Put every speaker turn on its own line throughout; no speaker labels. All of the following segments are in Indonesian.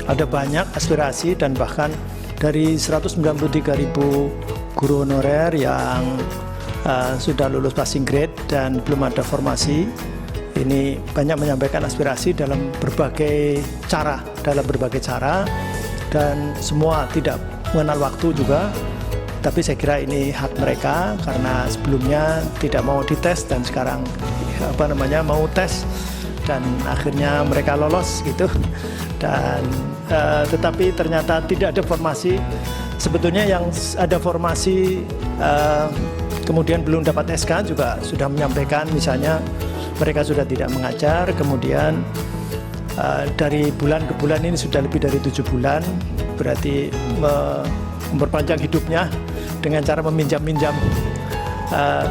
ada banyak aspirasi dan bahkan dari 193.000 guru honorer yang sudah lulus passing grade dan belum ada formasi. Ini banyak menyampaikan aspirasi dalam berbagai cara, dan semua tidak mengenal waktu juga. Tapi saya kira ini hak mereka karena sebelumnya tidak mau dites dan sekarang mau tes dan akhirnya mereka lolos gitu. Dan tetapi ternyata tidak ada formasi. Sebetulnya yang ada formasi kemudian belum dapat SK juga sudah menyampaikan, misalnya mereka sudah tidak mengajar, kemudian dari bulan ke bulan ini sudah lebih dari 7 bulan, berarti memperpanjang hidupnya dengan cara meminjam-minjam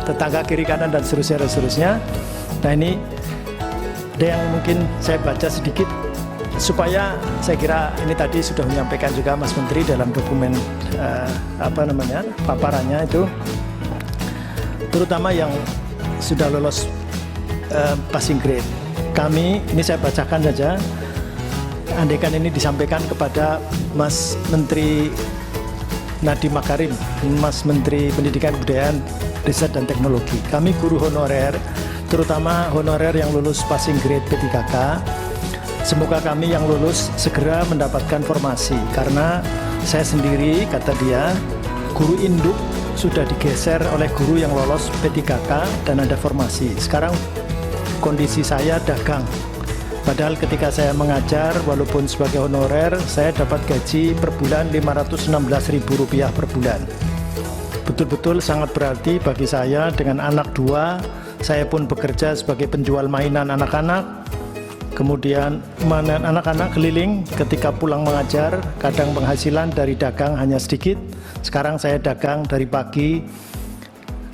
tetangga kiri kanan dan seterusnya. Nah ini ada yang mungkin saya baca sedikit supaya saya kira ini tadi sudah menyampaikan juga Mas Menteri dalam dokumen paparannya itu, terutama yang sudah lolos passing grade. Kami, ini saya bacakan saja, andaikan ini disampaikan kepada Mas Menteri Nadiem Makarim, Mas Menteri Pendidikan Kebudayaan, Riset dan Teknologi. Kami guru honorer, terutama honorer yang lulus passing grade P3K, semoga kami yang lulus segera mendapatkan formasi, karena saya sendiri, kata dia, guru induk sudah digeser oleh guru yang lolos P3K dan ada formasi. Sekarang kondisi saya dagang. Padahal ketika saya mengajar, walaupun sebagai honorer, saya dapat gaji per bulan Rp516.000 per bulan. Betul-betul sangat berarti bagi saya. Dengan anak 2, saya pun bekerja sebagai penjual mainan anak-anak. Kemudian mainan anak-anak keliling ketika pulang mengajar, kadang penghasilan dari dagang hanya sedikit. Sekarang saya dagang dari pagi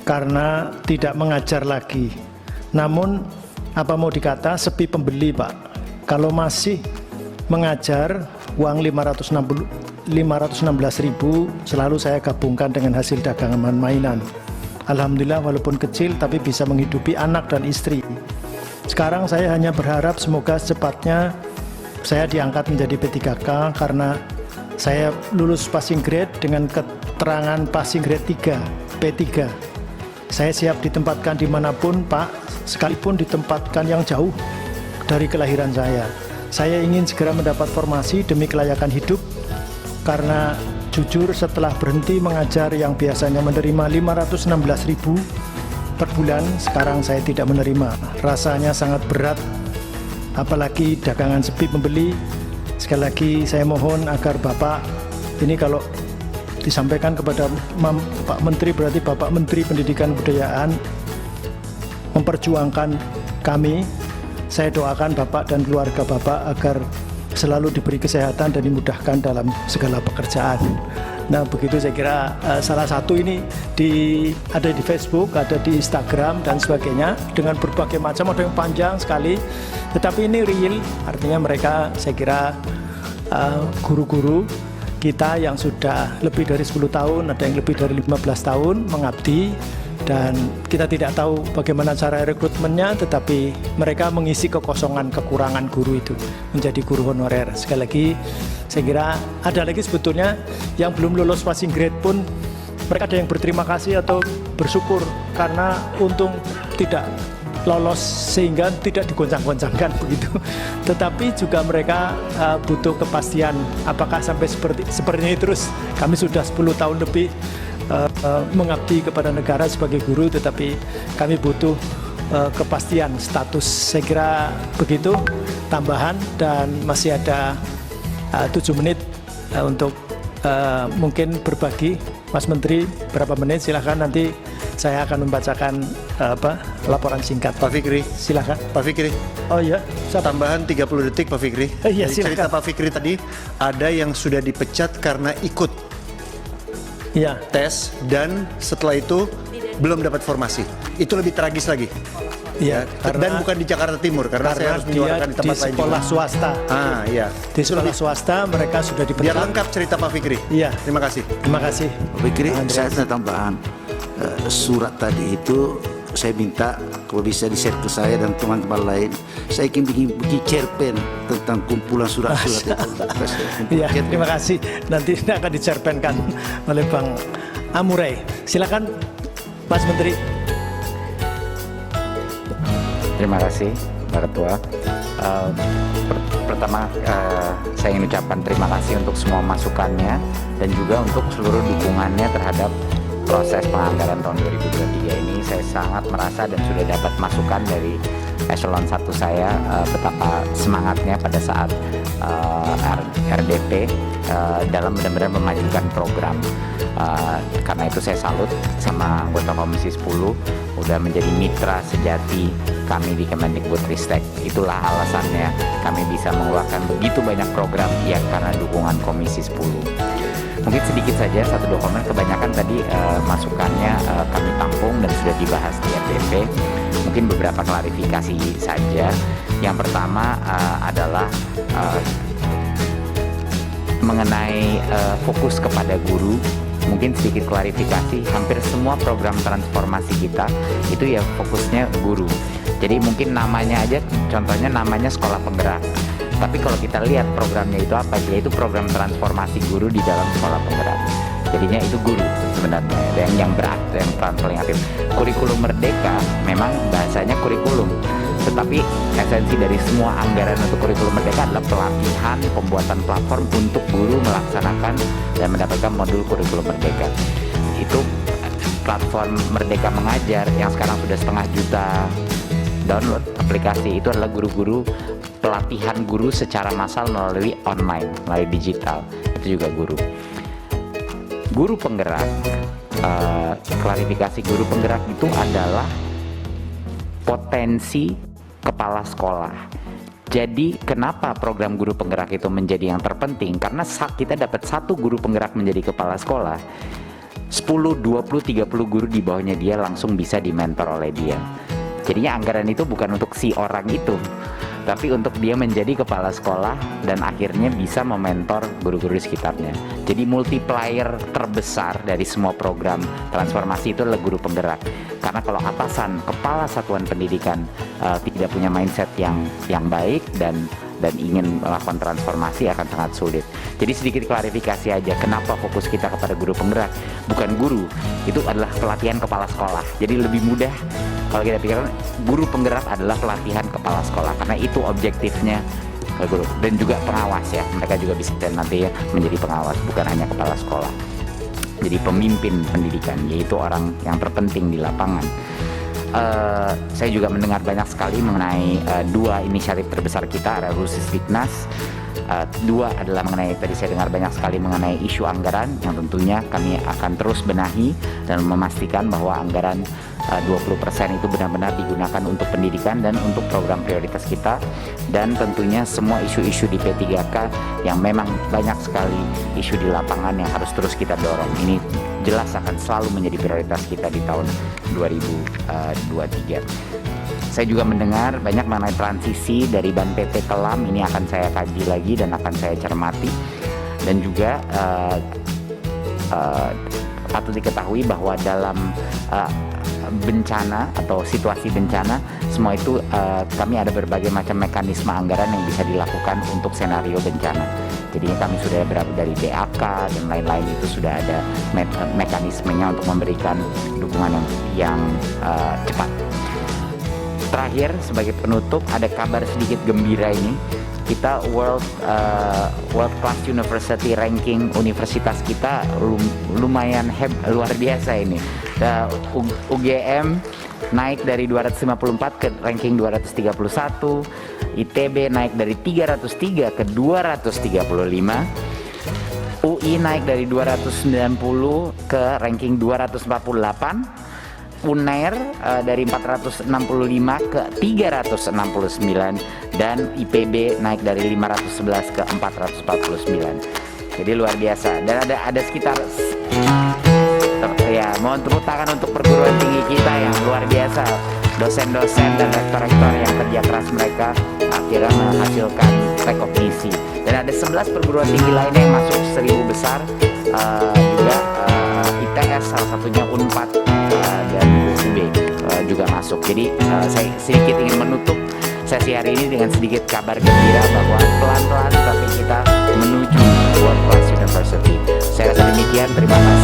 karena tidak mengajar lagi. Namun apa mau dikata, sepi pembeli Pak. Kalau masih mengajar, uang 516.000 selalu saya gabungkan dengan hasil dagangan mainan. Alhamdulillah walaupun kecil tapi bisa menghidupi anak dan istri. Sekarang saya hanya berharap semoga secepatnya saya diangkat menjadi P3K karena saya lulus passing grade dengan keterangan passing grade 3, P3. Saya siap ditempatkan dimanapun Pak, sekalipun ditempatkan yang jauh dari kelahiran saya. Saya ingin segera mendapat formasi demi kelayakan hidup, karena jujur setelah berhenti mengajar yang biasanya menerima 516.000 per bulan, sekarang saya tidak menerima. Rasanya sangat berat, apalagi dagangan sepi pembeli. Sekali lagi saya mohon agar Bapak, ini kalau disampaikan kepada Pak Menteri, berarti Bapak Menteri Pendidikan Kebudayaan memperjuangkan kami. Saya doakan Bapak dan keluarga Bapak agar selalu diberi kesehatan dan dimudahkan dalam segala pekerjaan. Nah begitu saya kira salah satu ini ada di Facebook, ada di Instagram dan sebagainya dengan berbagai macam, ada yang panjang sekali, tetapi ini real, artinya mereka saya kira guru-guru kita yang sudah lebih dari 10 tahun, ada yang lebih dari 15 tahun mengabdi, dan kita tidak tahu bagaimana cara rekrutmennya, tetapi mereka mengisi kekosongan, kekurangan guru itu menjadi guru honorer. Sekali lagi saya kira ada lagi sebetulnya yang belum lulus passing grade pun mereka ada yang berterima kasih atau bersyukur karena untung tidak lolos sehingga tidak digoncang-goncangkan begitu. Tetapi juga mereka butuh kepastian apakah sampai seperti ini terus. Kami sudah 10 tahun lebih mengabdi kepada negara sebagai guru, tetapi kami butuh kepastian status. Saya kira begitu tambahan, dan masih ada 7 menit untuk mungkin berbagi. Mas Menteri berapa menit, silahkan, nanti saya akan membacakan laporan singkat.
Pak Fikri,
silahkan.
Pak Fikri.
Oh iya,
tambahan 30 detik Pak Fikri.
Iya,
Jadi cerita Pak Fikri tadi, ada yang sudah dipecat karena ikut tes dan setelah itu belum dapat formasi. Itu lebih tragis lagi.
Iya,
dan bukan di Jakarta Timur, karena saya harus menyuarakan di tempat lain.
Di sekolah swasta.
Iya.
Di sekolah swasta mereka sudah dipecat.
Biar lengkap cerita Pak Fikri.
Iya.
Terima kasih.
Terima kasih.
Pak Fikri, saya ada tambahan. Surat tadi itu saya minta kalau bisa di-share ke saya dan teman-teman lain. Saya ingin bikin cerpen tentang kumpulan surat-surat itu.
Iya, terima kasih. Nanti ini akan dicerpenkan oleh Bang Amurai. Silakan, Mas Menteri.
Terima kasih, Pak Ketua. Pertama, saya ingin ucapkan terima kasih untuk semua masukannya dan juga untuk seluruh dukungannya terhadap proses penganggaran tahun 2023 ini. Saya sangat merasa dan sudah dapat masukan dari eselon 1 saya betapa semangatnya pada saat RDP dalam benar-benar memajukan program. Karena itu saya salut sama anggota Komisi 10 udah menjadi mitra sejati kami di Kemendikbudristek. Itulah alasannya kami bisa mengeluarkan begitu banyak program ya karena dukungan Komisi 10. Mungkin sedikit saja satu dokumen, kebanyakan tadi masukannya kami tampung dan sudah dibahas di RDP. Mungkin beberapa klarifikasi saja. Yang pertama adalah mengenai fokus kepada guru. Mungkin sedikit klarifikasi, hampir semua program transformasi kita itu ya fokusnya guru. Jadi mungkin namanya aja, contohnya namanya sekolah penggerak. Tapi kalau kita lihat programnya itu apa, yaitu program transformasi guru di dalam sekolah penggerak. Jadinya itu guru sebenarnya, dan yang berat, yang peran paling aktif. Kurikulum Merdeka memang bahasanya kurikulum, tetapi esensi dari semua anggaran untuk kurikulum Merdeka adalah pelatihan, pembuatan platform untuk guru melaksanakan dan mendapatkan modul kurikulum Merdeka. Itu platform Merdeka Mengajar yang sekarang sudah 500 juta download aplikasi, itu adalah guru-guru, pelatihan guru secara massal melalui online, melalui digital. Itu juga guru. Guru penggerak, klarifikasi guru penggerak itu adalah potensi kepala sekolah. Jadi kenapa program guru penggerak itu menjadi yang terpenting? Karena kita dapat satu guru penggerak menjadi kepala sekolah, 10, 20, 30 guru di bawahnya dia langsung bisa dimentor oleh dia. Jadinya anggaran itu bukan untuk si orang itu, tapi untuk dia menjadi kepala sekolah dan akhirnya bisa mementor guru-guru di sekitarnya. Jadi multiplier terbesar dari semua program transformasi itu adalah guru penggerak. Karena kalau atasan, kepala satuan pendidikan tidak punya mindset yang baik dan ingin melakukan transformasi, akan sangat sulit. Jadi sedikit klarifikasi aja, kenapa fokus kita kepada guru penggerak, bukan guru, itu adalah pelatihan kepala sekolah. Jadi lebih mudah kalau kita pikirkan guru penggerak adalah pelatihan kepala sekolah, karena itu objektifnya guru. Dan juga pengawas ya, mereka juga bisa nanti ya menjadi pengawas, bukan hanya kepala sekolah. Jadi pemimpin pendidikan, yaitu orang yang terpenting di lapangan. Saya juga mendengar banyak sekali mengenai dua inisiatif terbesar kita, Rusisdiknas. Dua adalah mengenai, tadi saya dengar banyak sekali mengenai isu anggaran yang tentunya kami akan terus benahi dan memastikan bahwa anggaran 20% itu benar-benar digunakan untuk pendidikan dan untuk program prioritas kita, dan tentunya semua isu-isu di P3K yang memang banyak sekali isu di lapangan yang harus terus kita dorong. Ini jelas akan selalu menjadi prioritas kita di tahun 2023. Saya juga mendengar banyak mengenai transisi dari Ban PT ke LAM, ini akan saya kaji lagi dan akan saya cermati. Dan juga patut diketahui bahwa dalam bencana atau situasi bencana, semua itu kami ada berbagai macam mekanisme anggaran yang bisa dilakukan untuk senario bencana. Jadinya kami sudah berada dari DAK dan lain-lain, itu sudah ada mekanismenya untuk memberikan dukungan yang cepat. Terakhir, sebagai penutup, ada kabar sedikit gembira ini. Kita World Class University ranking universitas kita lumayan luar biasa ini. UGM naik dari 254 ke ranking 231, ITB naik dari 303 ke 235, UI naik dari 290 ke ranking 248, UNER dari 465 ke 369, dan IPB naik dari 511 ke 449. Jadi luar biasa. Dan ada sekitar ya, mohon tepuk tangan untuk perguruan tinggi kita yang luar biasa. Dosen-dosen dan rektor-rektor yang kerja keras mereka akhirnya menghasilkan rekognisi. Dan ada 11 perguruan tinggi lainnya yang masuk 1000 besar, juga ITS salah satunya Unpad dan UB. juga masuk. Jadi saya sedikit ingin menutup sesi hari ini dengan sedikit kabar gembira bahwa pelan-pelan tapi kita menuju World Class University. Saya rasa demikian, terima kasih.